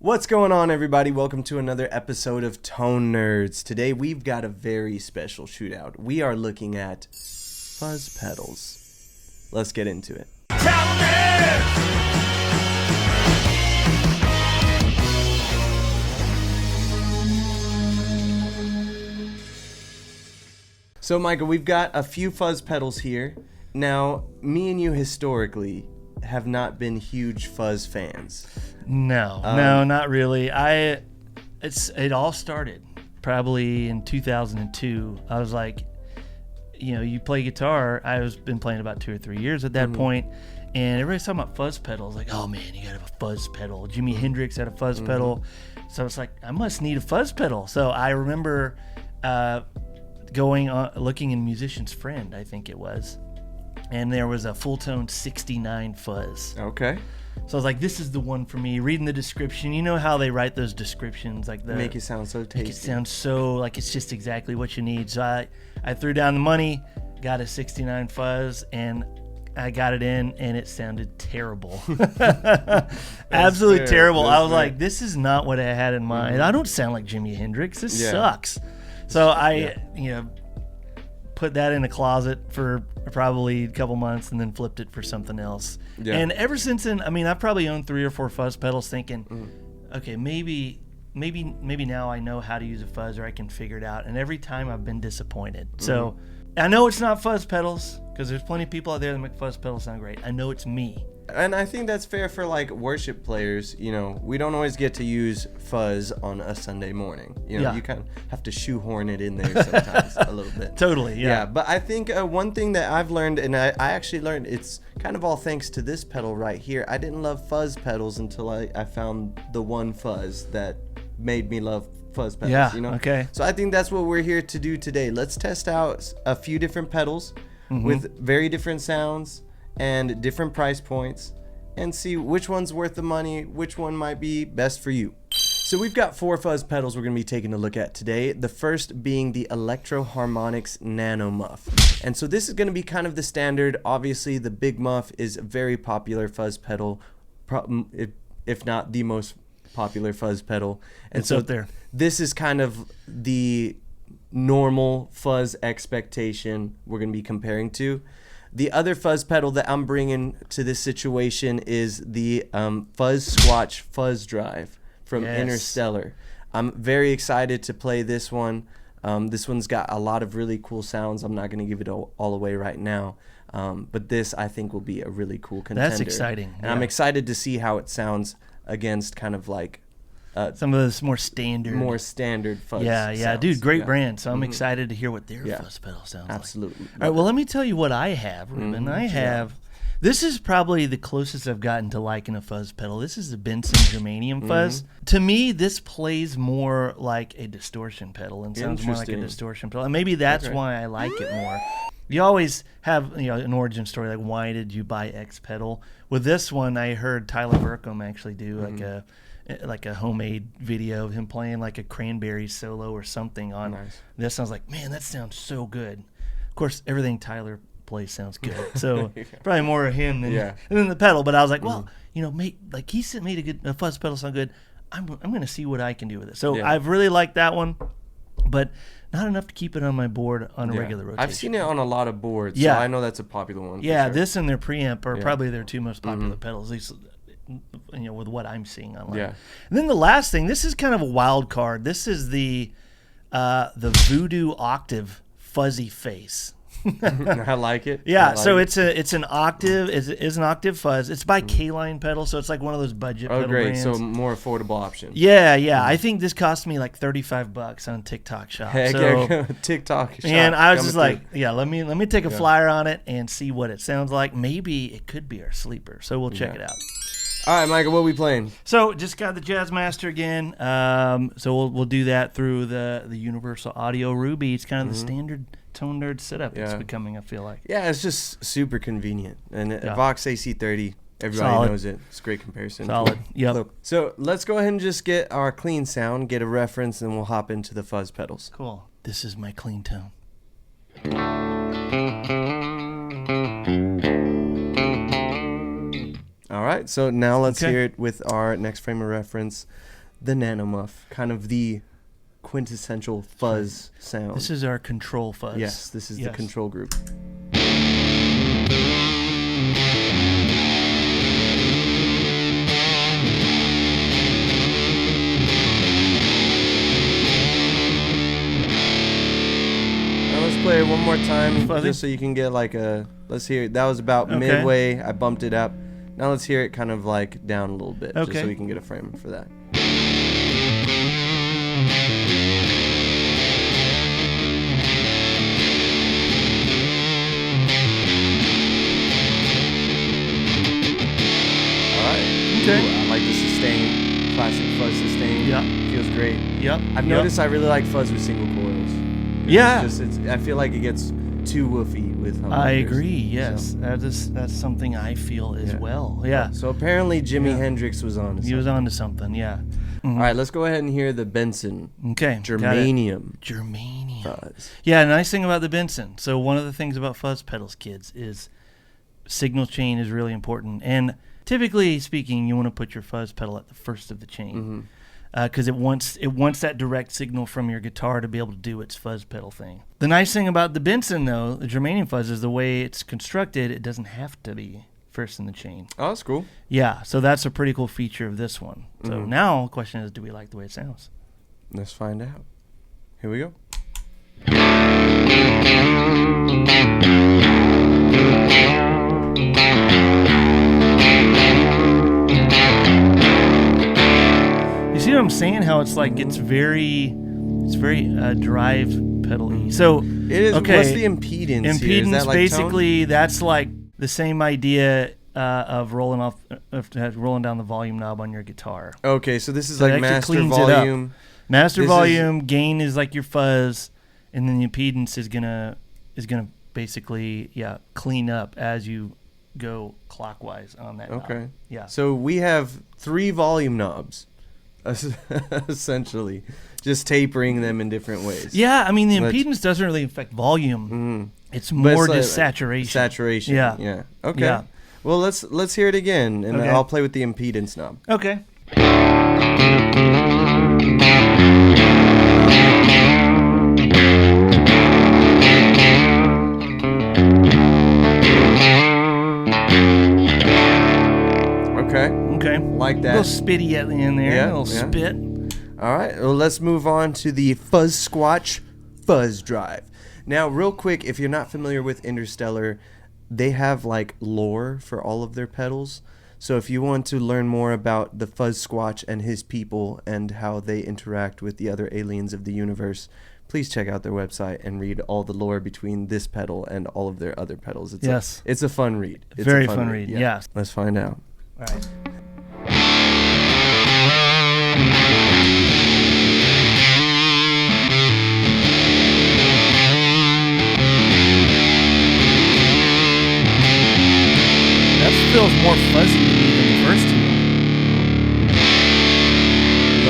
What's going on, everybody? Welcome to another episode of Tone Nerds. Today we've got a very special shootout. We are looking at fuzz pedals. Let's get into it. So, Micah, we've got a few fuzz pedals here. Now, me and you historically have not been huge fuzz fans. No, not really. It all started probably in 2002. I was like, you play guitar. I was been playing about 2 or 3 years at that point, and everybody's talking about fuzz pedals. Like, oh man, you gotta have a fuzz pedal. Jimi Hendrix had a fuzz pedal, so it's like I must need a fuzz pedal. So I remember going on looking in Musician's Friend, I think it was, and there was a full tone 69 fuzz. Okay. So I was like, this is the one for me. Reading the description, you know how they write those descriptions, like make it sound so tasty. Make it sound so like it's just exactly what you need. So I threw down the money, got a 69 fuzz, and I got it in, and it sounded terrible. Absolutely terrible. I was like, this is not what I had in mind. I don't sound like Jimi Hendrix. This sucks. So I put that in a closet for probably a couple months and then flipped it for something else. Yeah. And ever since then, I mean, I've probably owned 3 or 4 fuzz pedals thinking, okay, maybe now I know how to use a fuzz, or I can figure it out. And every time I've been disappointed. So I know it's not fuzz pedals, because there's plenty of people out there that make fuzz pedals sound great. I know it's me. And I think that's fair for like worship players. We don't always get to use fuzz on a Sunday morning. You kind of have to shoehorn it in there sometimes a little bit. Totally, yeah. But I think one thing that I've learned, and I actually learned, it's kind of all thanks to this pedal right here. I didn't love fuzz pedals until I found the one fuzz that made me love fuzz pedals. Okay. So I think that's what we're here to do today. Let's test out a few different pedals with very different sounds and different price points, and see which one's worth the money, which one might be best for you. So we've got 4 fuzz pedals we're going to be taking a look at today. The first being the Electro-Harmonix Nano Muff. And so this is going to be kind of the standard. Obviously, the Big Muff is a very popular fuzz pedal, if not the most popular fuzz pedal. And it's out there. This is kind of the normal fuzz expectation we're going to be comparing to. The other fuzz pedal that I'm bringing to this situation is the Fuzzsquatch Fuzzdrive from Interstellar. I'm very excited to play this one. This one's got a lot of really cool sounds. I'm not going to give it all away right now. But this, I think, will be a really cool contender. That's exciting. And I'm excited to see how it sounds against kind of like some of those more standard fuzz sounds. Dude, great brand. So I'm excited to hear what their fuzz pedal sounds like. Absolutely. All right, well, let me tell you what I have, Ruben. This is probably the closest I've gotten to liking a fuzz pedal. This is the Benson Germanium Fuzz. To me, this plays more like a distortion pedal and sounds more like a distortion pedal. And maybe that's why I like it more. You always have an origin story, like why did you buy X pedal? With this one, I heard Tyler Burkham actually do like a homemade video of him playing like a Cranberry solo or something on this. I was like, man, that sounds so good. Of course, everything Tyler plays sounds good, so probably more of him than the pedal. But I was like, well, made a fuzz pedal sound good. I'm going to see what I can do with it. So I've really liked that one, but not enough to keep it on my board on a regular rotation. I've seen it on a lot of boards, so I know that's a popular one. Yeah, for sure. This and their preamp are probably their 2 most popular pedals, at least with what I'm seeing online. And then the last thing, this is kind of a wild card. This is the Voodoo Octave Fuzzy Face. I like it. So it's an octave. It's an octave fuzz. It's by Caline pedal, so it's like one of those budget pedal brands. So more affordable option. I think this cost me like $35 on TikTok Shop. TikTok Shop. And I was just like, let me take a flyer on it and see what it sounds like. Maybe it could be our sleeper. So we'll check it out. All right, Micah, what are we playing? So just got the Jazzmaster again. So we'll do that through the Universal Audio Ruby. It's kind of the standard Tone Nerd setup it's becoming, I feel like. Yeah, it's just super convenient. And Vox AC30, everybody knows it. It's a great comparison. Solid. Yep. So let's go ahead and just get our clean sound, get a reference, and we'll hop into the fuzz pedals. Cool. This is my clean tone. All All right, so now let's Okay. hear it with our next frame of reference, the Nano Muff, kind of the quintessential fuzz sound. This is our control fuzz. Yes, this is the control group. Play it one more time just so you can get like a, let's hear it. That was about midway. I bumped it up. Now let's hear it kind of like down a little bit just so we can get a frame for that. Alright. Okay. Ooh, I like the sustain. Classic fuzz sustain. Yeah. Feels great. Yep. I've noticed I really like fuzz with single coils. Yeah. I feel like it gets too woofy with humbuckers. I agree. Yes, that's something I feel as well. Yeah. So apparently Jimi Hendrix was on to something. He was on to something. Yeah. All right, let's go ahead and hear the Benson Germanium Fuzz. Yeah, nice thing about the Benson. So one of the things about fuzz pedals, kids, is signal chain is really important. And typically speaking, you want to put your fuzz pedal at the first of the chain. Because it wants that direct signal from your guitar to be able to do its fuzz pedal thing. The nice thing about the Benson, though, the Germanium Fuzz, is the way it's constructed, it doesn't have to be first in the chain. Oh, that's cool. Yeah, so that's a pretty cool feature of this one. So now the question is, do we like the way it sounds? Let's find out. Here we go. See what I'm saying? How it's like it's very drive pedal-y. So it is. Okay, what's the impedance? Impedance here? Is that like basically that's like the same idea of rolling down the volume knob on your guitar. Okay, so this is So like it actually master cleans it up. volume. Master volume, gain is like your fuzz, and then the impedance is gonna basically clean up as you go clockwise on that knob. Okay. Yeah. So we have 3 volume knobs, essentially, just tapering them in different ways. Yeah, I mean the impedance doesn't really affect volume. It's more just saturation. Saturation. Yeah. Yeah. Okay. Yeah. Well, let's hear it again, and I'll play with the impedance knob. Okay. Okay. Like that. A little spitty at the end there. Yeah, A little spit. All right. Well, let's move on to the Fuzzsquatch Fuzzdrive. Now, real quick, if you're not familiar with Interstellar, they have like lore for all of their pedals. So if you want to learn more about the Fuzzsquatch and his people and how they interact with the other aliens of the universe, please check out their website and read all the lore between this pedal and all of their other pedals. It's a fun read. It's Very a fun read. Yes. Let's find out. All right. That feels more fuzzy to me than the first two.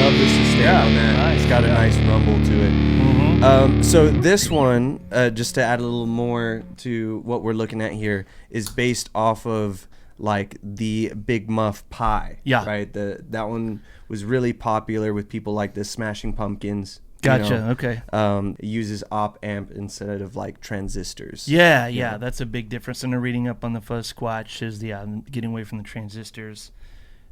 Love the sustain on that. Nice. It's got a nice rumble to it. So this one, just to add a little more to what we're looking at here, is based off of like the Big Muff Pi. Yeah. Right. That one was really popular with people like the Smashing Pumpkins. Gotcha. Okay. It uses op amp instead of like transistors. Yeah, that's a big difference. And the reading up on the Fuzzsquatch is getting away from the transistors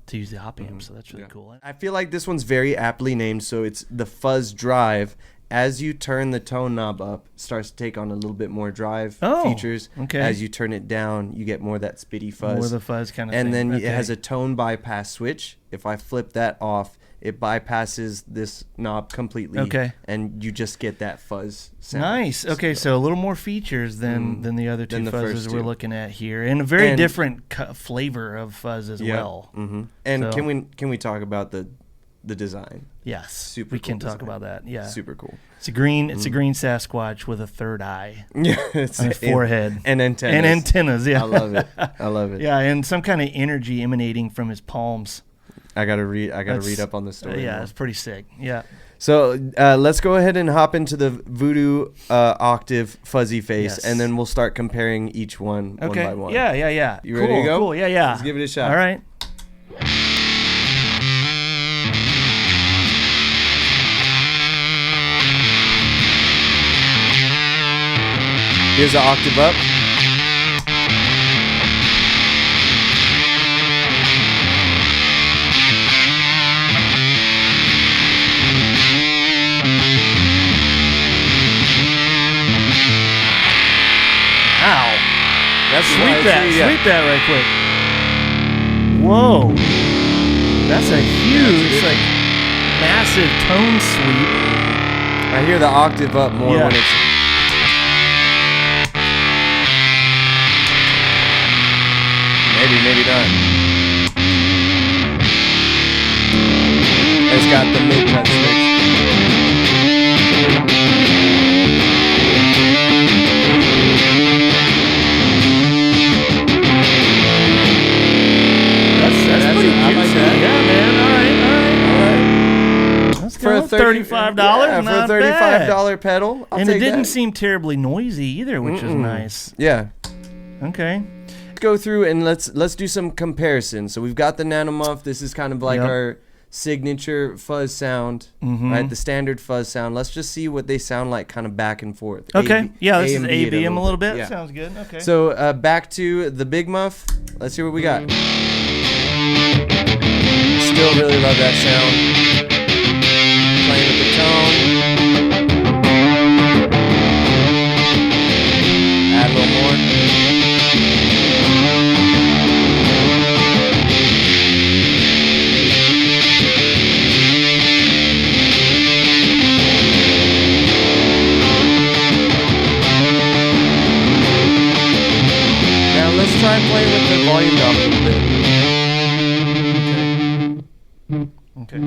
to use the op amp. So that's really cool. I feel like this one's very aptly named. So it's the Fuzzdrive. As you turn the tone knob up, it starts to take on a little bit more drive features. Okay. As you turn it down, you get more of that spitty fuzz. More of the fuzz kind of and thing. then it has a tone bypass switch. If I flip that off, it bypasses this knob completely. Okay. And you just get that fuzz sound. Nice. Okay, so a little more features than the other two the fuzzes first we're two. looking at here, and a very different flavor of fuzz as well. And So- can we talk about the design? Yes, Super we cool can talk design. about that. Yeah, Super cool. It's a green Sasquatch with a third eye Yeah, it's on his forehead and antennas. and antennas. Yeah, I love it. I love it. Yeah, and some kind of energy emanating from his palms. I gotta read up on the story. Yeah, more. it's pretty sick. Yeah. So let's go ahead and hop into the Voodoo Octave Fuzzy Face, Yes. and then we'll start comparing each one Okay. one by one. Yeah. You ready to go? Cool. Yeah. Let's give it a shot. All right. Here's an octave up. Ow. That's Sweep that right quick. Whoa. That's a huge, like, massive tone sweep. I hear the octave up more when it's... Maybe not. It's got the mid-cut switch. That's pretty cute. Like that. Yeah, man. All right. Let's For go. $35. Yeah, not for a $35 pedal. And it didn't seem terribly noisy either, which was nice. Yeah. Okay. Go through and let's do some comparisons. So we've got the Nano Muff. This is kind of like our signature fuzz sound, right? The standard fuzz sound. Let's just see what they sound like kind of back and forth. Okay. This is ABM a little bit. Yeah. Sounds good. Okay. So back to the Big Muff. Let's hear what we got. Still really love that sound. Playing with the tone. Add a little more. Let's try and play with the volume knob a little bit. Okay.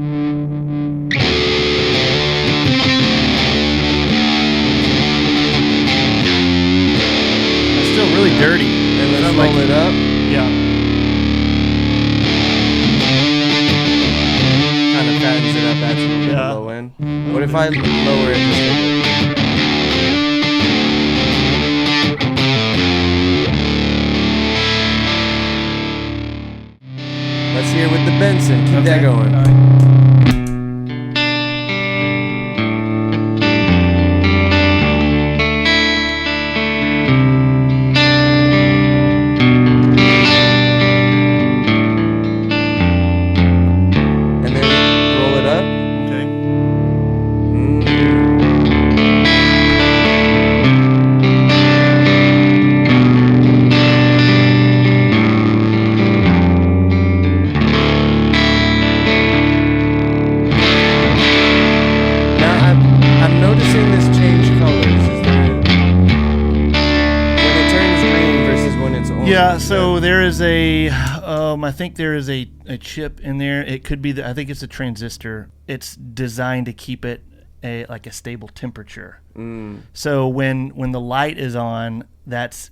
It's still really dirty. And let's roll it up. Yeah. Kind of fattens it up. That's a little bit low end. What if I lower it just a bit? Let's hear with the Benson. Keep that going. All right. And then roll it up. Okay. I'm noticing this change colors. Is that when it turns green versus when it's orange? Yeah, so there is a, I think there is a chip in there. It could be, I think it's a transistor. It's designed to keep it like a stable temperature. So when the light is on, it's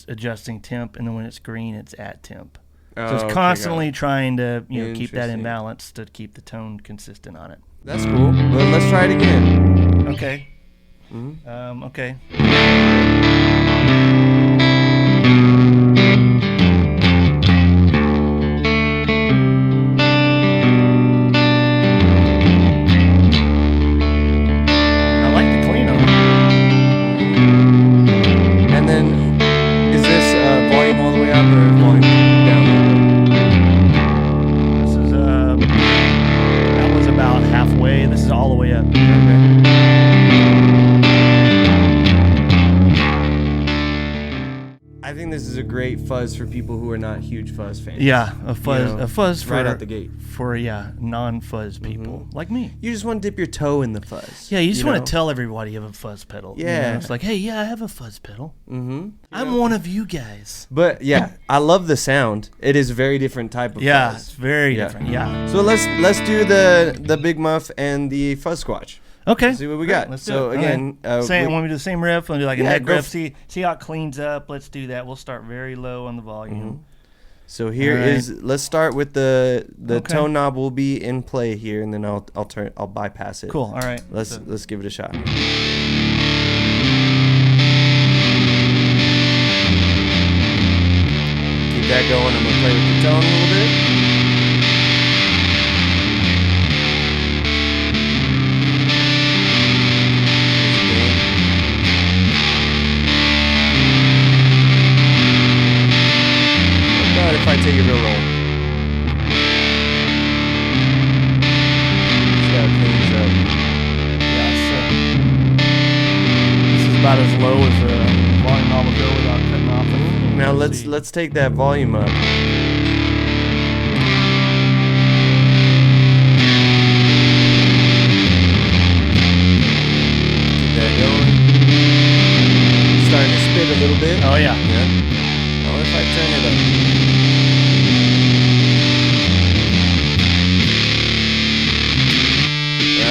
adjusting temp, and then when it's green, it's at temp. So it's constantly trying to keep that in balance to keep the tone consistent on it. That's cool. Well, let's try it again. Okay. Okay. I like the clean on it. And then, is this volume all the way up or volume down? This is that was about halfway. This is all the way up. I think this is a great fuzz for people who are not huge fuzz fans. Yeah, a fuzz for right out the gate. For non-fuzz people like me. You just want to dip your toe in the fuzz. Yeah, you just want to tell everybody you have a fuzz pedal. Yeah. It's like, hey, yeah, I have a fuzz pedal. I'm one of you guys. But yeah, I love the sound. It is a very different type of Yeah, fuzz. it's very different. Yeah. So let's do the Big Muff and the Fuzzsquatch. Okay. Let's see what we got. Let's do So it. again, want me to do the same riff? Want to do like a neck go riff? See how it cleans up. Let's do that. We'll start very low on the volume. So here is. Let's start with the tone knob will be in play here, and then I'll bypass it. Cool. All right. Let's give it a shot. Keep that going. I'm gonna play with the tone a little bit. about as low as the volume knob will go without cutting off anything. Now let's take that volume up. Keep that going. Starting to spit a little bit. Oh yeah. Now what if I turn it up?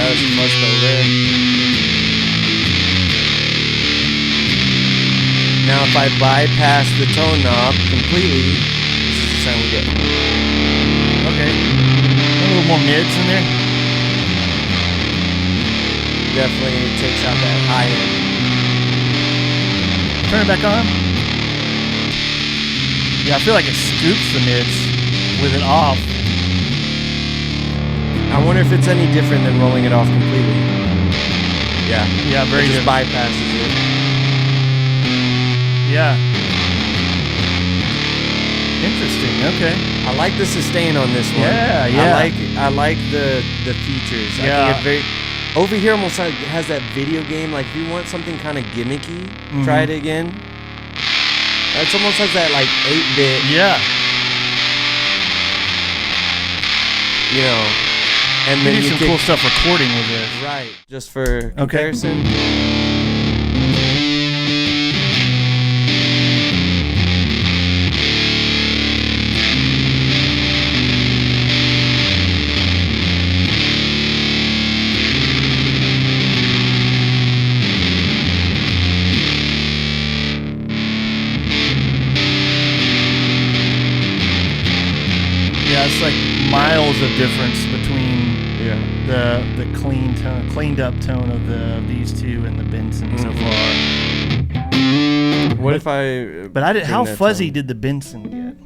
That's a fuzz pedal there. Now if I bypass the tone knob completely, this is the sound we get. Okay. A little more mids in there. Definitely takes out that high end. Turn it back on. Yeah, I feel like it scoops the mids with it off. I wonder if it's any different than rolling it off completely. Yeah. Yeah, very it just good. bypasses it. Yeah. Interesting. Okay. I like the sustain on this one. Yeah. I like the features. Yeah. I think it very over here almost has that video game. Like if you want something kind of gimmicky, try it again. It almost has that like 8-bit. Yeah. You know. And You then do you some cool stuff recording with this. Right. Just for comparison. Yeah, it's like miles of difference between the cleaned up tone of these two and the Benson so far. What if I? But how fuzzy did the Benson get?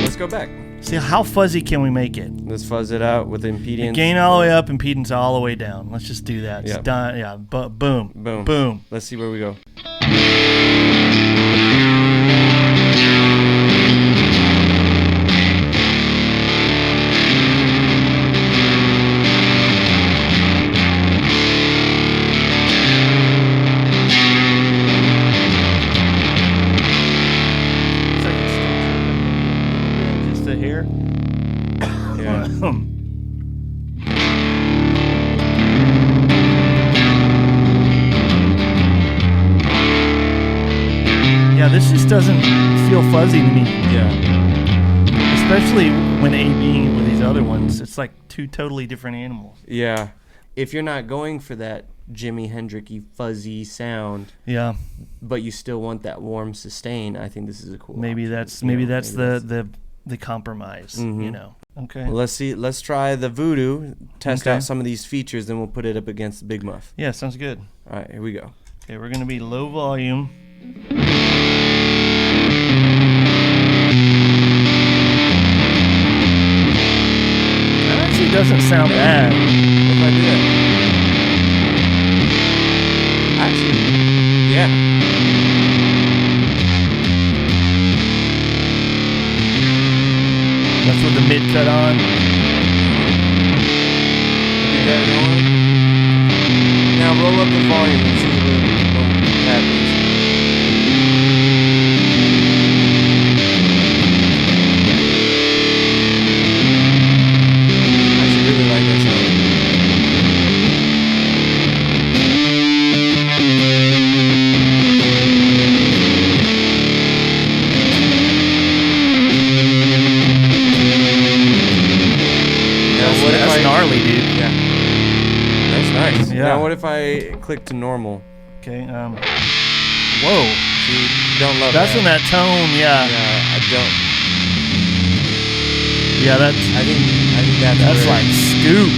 Let's go back. See, how fuzzy can we make it? Let's fuzz it out with impedance. Gain all the way up, impedance all the way down. Let's just do that. It's Yep. done. Yeah. Boom. Boom. Boom. Let's see where we go. Yeah, this just doesn't feel fuzzy to me. Yeah. Especially when A-Bing with these other ones. It's like two totally different animals. Yeah. If you're not going for that Jimi Hendrix-y fuzzy sound, yeah, but you still want that warm sustain, I think this is a cool maybe option. that's the compromise, you know. Okay. Well, let's try the Voodoo, test out some of these features, then we'll put it up against the Big Muff. Yeah, sounds good. All right, here we go. Okay, we're going to be low volume. That actually doesn't sound bad. What if I do that? Actually, yeah. That's with the mid cut on. Keep that going. Now roll up the volume and see what happens. I actually really like that sound. That's gnarly, dude. Yeah. That's nice. Yeah. Now what if I click to normal? Okay. Whoa. See, don't love That's that. in that tone. Yeah. Yeah, I don't. Yeah. I think that's where, like scoop.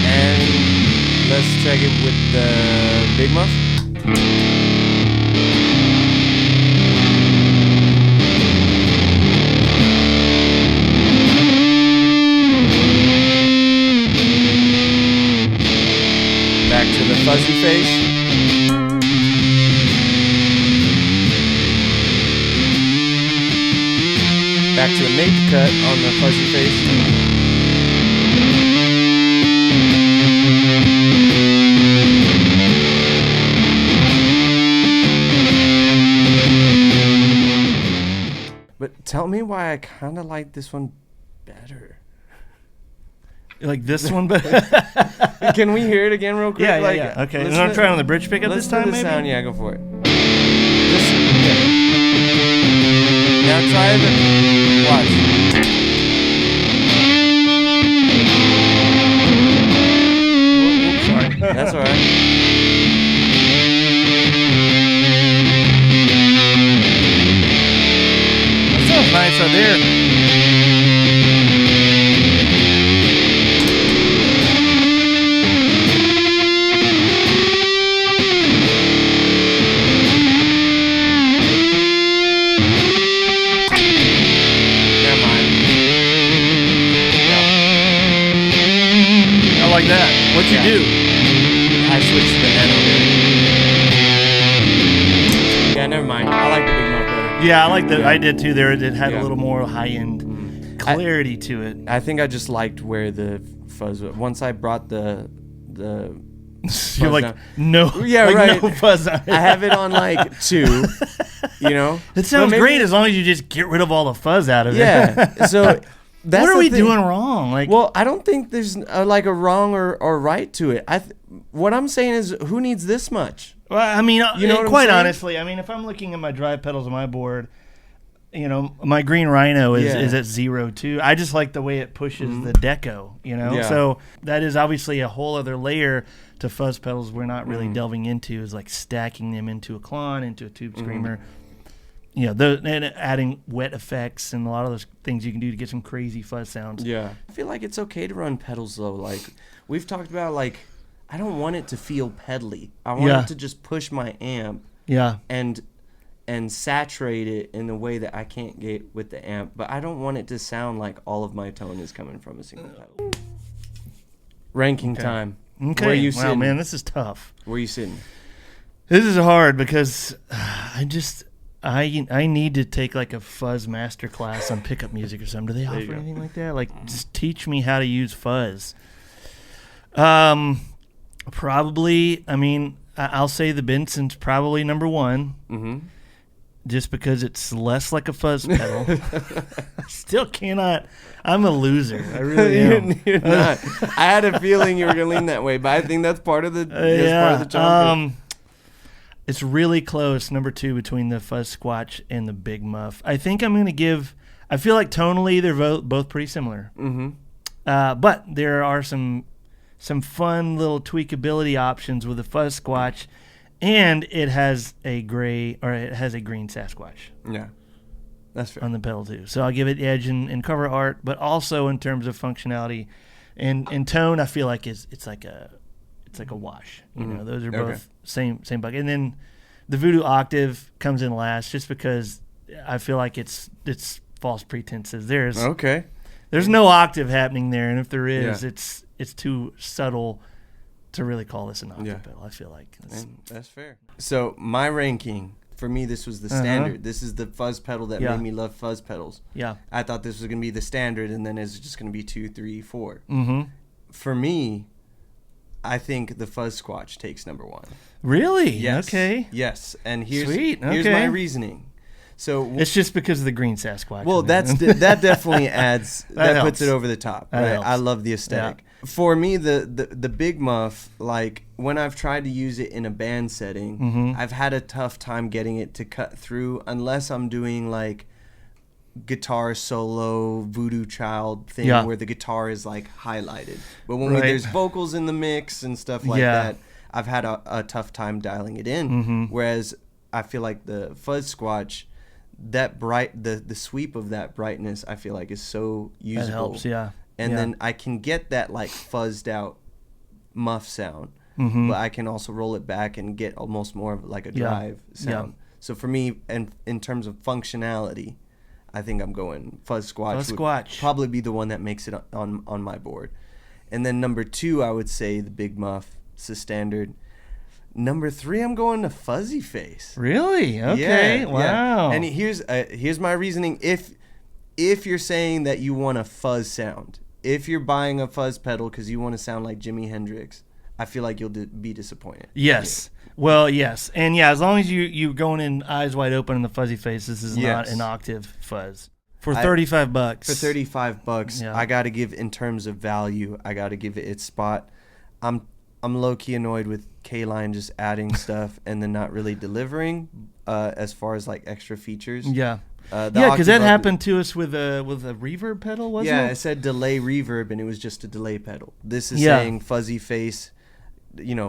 And let's check it with the Big Muff. Back to the Fuzzy Face. Back to a naked cut on the Fuzzy Face. But tell me why I kind of like this one better. You like this one better? Can we hear it again real quick? Yeah. Okay. And I'm trying on the bridge pickup this time, maybe? Sound. Yeah, go for it. Now try the... Watch. Oops, sorry. That's all right. Nice out there. Never mind. Yeah. I like that. What'd you do? I switched to the Nano here. Yeah, never mind. I like the Big Muff better. Yeah, I like that. I did too. There, it had a little more high-end clarity to it. I think I just liked where the fuzz was. Once I brought the You're like, down. no, Yeah, like right. no fuzz on it. I have it on like 2, you know. It sounds great as long as you just get rid of all the fuzz out of it. Yeah. So that's what are the we thing. doing wrong? Like, Well, I don't think there's like a wrong or right to it. What I'm saying is, who needs this much? well, I mean, You know what I'm quite saying? honestly, I mean, if I'm looking at my drive pedals on my board, you know, my Green Rhino is at 0 too. I just like the way it pushes the deco, you know. Yeah. So that is obviously a whole other layer to fuzz pedals we're not really delving into, is like stacking them into a Klon, into a tube screamer. You know, and adding wet effects and a lot of those things you can do to get some crazy fuzz sounds. Yeah. I feel like it's okay to run pedals though. Like we've talked about, like I don't want it to feel pedally. I want it to just push my amp Yeah. and saturate it in a way that I can't get with the amp, but I don't want it to sound like all of my tone is coming from a single pedal. Ranking time. Okay. Where are you wow, sitting? man, this is tough. Where are you sitting? This is hard because I need to take like a fuzz master class on pickup music or something. Do they offer anything like that? Like, just teach me how to use fuzz. Probably. I mean, I'll say the Benson's probably number 1. Mm-hmm. Just because it's less like a fuzz pedal. I still cannot. I'm a loser. I really am. You're not. I had a feeling you were gonna lean that way, but I think that's part of the part of the charm. It's really close, number 2, between the Fuzzsquatch and the Big Muff. I think I'm going to give. I feel like tonally they're both pretty similar. Mm-hmm. But there are some fun little tweakability options with the Fuzzsquatch, and it has a green Sasquatch. Yeah, that's fair. On the pedal too. So I'll give it edge in cover art, but also in terms of functionality and in tone, I feel like it's like a wash. You know, those are both same bucket. And then the Voodoo Octave comes in last, just because I feel like it's false pretenses. There's no octave happening there, and if there is, it's too subtle to really call this an octave pedal. I feel like that's fair. So my ranking, for me, this was the standard. This is the fuzz pedal that made me love fuzz pedals. Yeah, I thought this was gonna be the standard, and then it's just gonna be 2, 3, 4. Mm-hmm. For me, I think the Fuzzsquatch takes number 1. Really? Yes. Okay. Yes, and here's Okay. my reasoning. So it's just because of the green Sasquatch. well, that definitely adds that puts it over the top. That Right? helps. I love the aesthetic. For me, the Big Muff, like when I've tried to use it in a band setting, I've had a tough time getting it to cut through unless I'm doing like guitar solo Voodoo Child thing where the guitar is like highlighted. But when there's vocals in the mix and stuff like that, I've had a tough time dialing it in. Whereas I feel like the Fuzzsquatch, that the sweep of that brightness, I feel like is so usable. That helps, yeah. And then I can get that like fuzzed out muff sound, but I can also roll it back and get almost more of like a drive sound. So for me, and in terms of functionality, I think I'm going Fuzzsquatch. Would probably be the one that makes it on my board. And then number 2, I would say the Big Muff. It's the standard. Number 3, I'm going to Fuzzy Face. Really? Okay. Yeah, wow. Yeah. And here's my reasoning. if you're saying that you want a fuzz sound, if you're buying a fuzz pedal because you want to sound like Jimi Hendrix, I feel like you'll be disappointed. Yes. Well, yes. And yeah, as long as you're going in eyes wide open in the Fuzzy Face, this is not an octave fuzz. For $35. For $35, Yeah. I got to give, in terms of value, I got to give it its spot. I'm low-key annoyed with Caline just adding stuff and then not really delivering as far as like extra features. Yeah. The Because that octave happened to us with a reverb pedal, wasn't it? Yeah, it said delay reverb, and it was just a delay pedal. This is saying Fuzzy Face,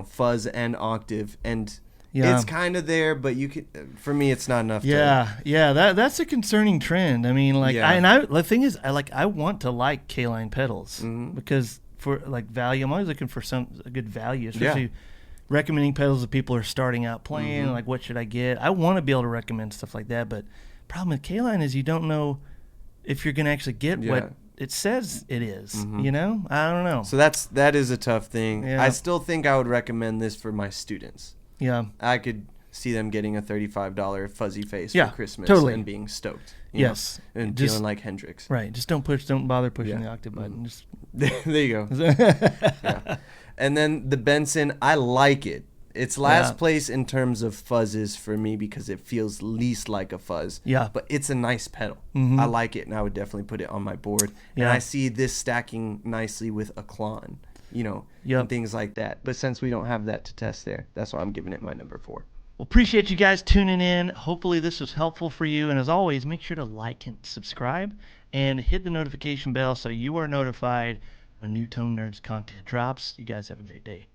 fuzz and octave, and it's kind of there, but you could. For me, it's not enough. That's a concerning trend. I mean, like, the thing is, I want to like Caline pedals because for like value, I'm always looking for a good value, especially recommending pedals that people are starting out playing. Like, what should I get? I want to be able to recommend stuff like that, but problem with Caline is you don't know if you're going to actually get what it says it is. I don't know. So that is a tough thing. Yeah. I still think I would recommend this for my students. Yeah, I could see them getting a $35 Fuzzy Face for Christmas and being stoked. Yes, and feeling like Hendrix. Right. Just don't bother pushing the octave button. Just there you go. And then the Benson, I like it. It's last place in terms of fuzzes for me because it feels least like a fuzz. Yeah. But it's a nice pedal. I like it, and I would definitely put it on my board. And I see this stacking nicely with a Caline, and things like that. But since we don't have that to test there, that's why I'm giving it my number 4. Well, appreciate you guys tuning in. Hopefully this was helpful for you. And as always, make sure to like and subscribe and hit the notification bell so you are notified when New Tone Nerds content drops. You guys have a great day.